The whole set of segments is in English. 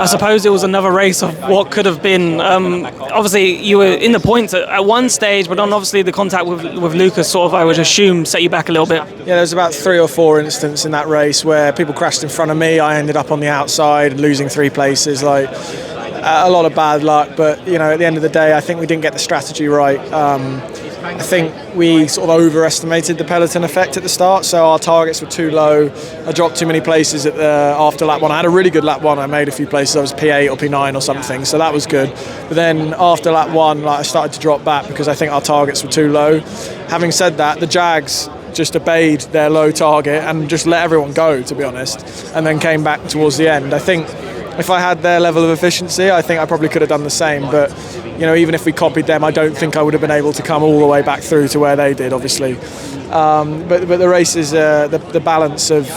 I suppose it was another race of what could have been. Obviously, you were in the points at one stage, but then obviously the contact with Lucas sort of, I would assume, set you back a little bit. Yeah, there was about 3 or 4 instances in that race where people crashed in front of me. I ended up on the outside, losing 3 places. Like a lot of bad luck, but at the end of the day, I think we didn't get the strategy right. I think we sort of overestimated the peloton effect at the start, so our targets were too low. I dropped too many places after lap 1. I had a really good lap 1. I made a few places. I was P8 or P9 or something, so that was good. But then after lap 1, I started to drop back because I think our targets were too low. Having said that, the Jags just obeyed their low target and just let everyone go, to be honest, and then came back towards the end. I think if I had their level of efficiency, I think I probably could have done the same. But even if we copied them, I don't think I would have been able to come all the way back through to where they did, obviously. But the race is the balance of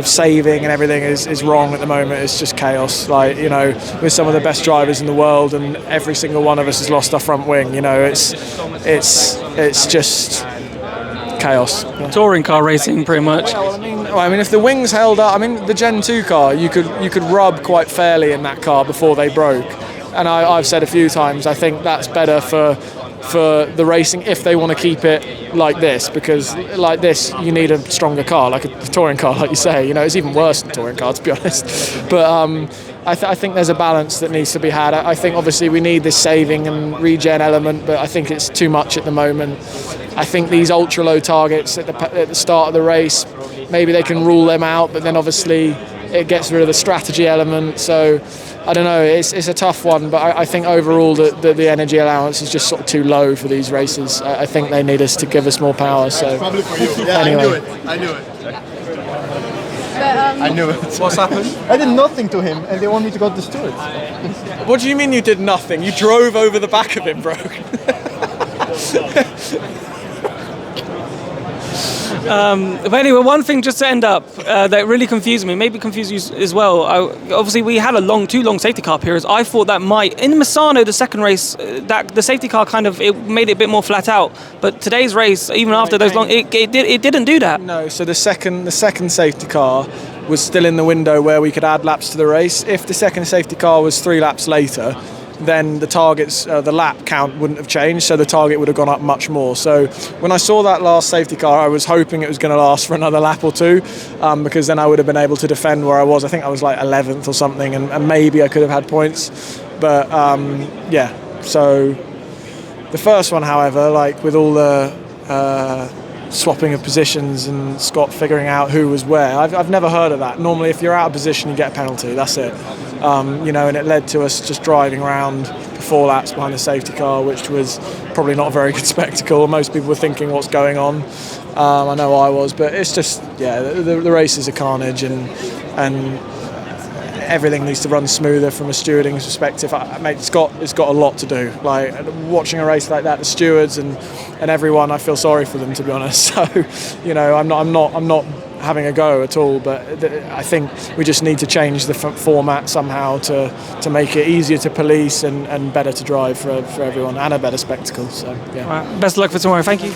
saving and everything is wrong at the moment. It's just chaos. We're some of the best drivers in the world, and every single one of us has lost our front wing. It's just chaos. Touring car racing, pretty much. I mean, if the wings held up, the Gen 2 car, you could rub quite fairly in that car before they broke. And I've said a few times, I think that's better for the racing if they want to keep it like this, because like this, you need a stronger car, like a touring car, like you say. It's even worse than a touring car, to be honest. But I think there's a balance that needs to be had. I think obviously we need this saving and regen element, but I think it's too much at the moment. I think these ultra low targets at the start of the race, maybe they can rule them out, but then obviously it gets rid of the strategy element. So I don't know, it's a tough one, but I think overall the energy allowance is just sort of too low for these races. I think they need us to give us more power. So probably for you. Yeah, anyway. I knew it. I knew it. What's happened? I did nothing to him, and they want me to go to the stewards. What do you mean you did nothing? You drove over the back of him, bro. But anyway, one thing just to end up that really confused me, maybe confused you as well. Obviously, we had two long safety car periods. I thought that in Misano, the second race, that the safety car it made it a bit more flat out. But today's race, even after those long, it didn't do that. No, so the second safety car was still in the window where we could add laps to the race. If the second safety car was 3 laps later, then the targets, the lap count wouldn't have changed, so the target would have gone up much more. So when I saw that last safety car, I was hoping it was going to last for another lap or 2, because then I would have been able to defend where I was. I think I was like 11th or something, and maybe I could have had points. But so the first one, however, with all the swapping of positions and Scott figuring out who was where, I've never heard of that. Normally, if you're out of position, you get a penalty. That's it. And it led to us just driving around 4 laps behind the safety car, which was probably not a very good spectacle. Most people were thinking, what's going on? I know I was, but it's just, the race is a carnage, and everything needs to run smoother from a stewarding perspective. Scott has got a lot to do. Watching a race like that, the stewards and everyone, I feel sorry for them, to be honest. So, I'm not having a go at all, but I think we just need to change the format somehow to make it easier to police and better to drive for everyone, and a better spectacle. So yeah. Right. Best of luck for tomorrow. Thank you.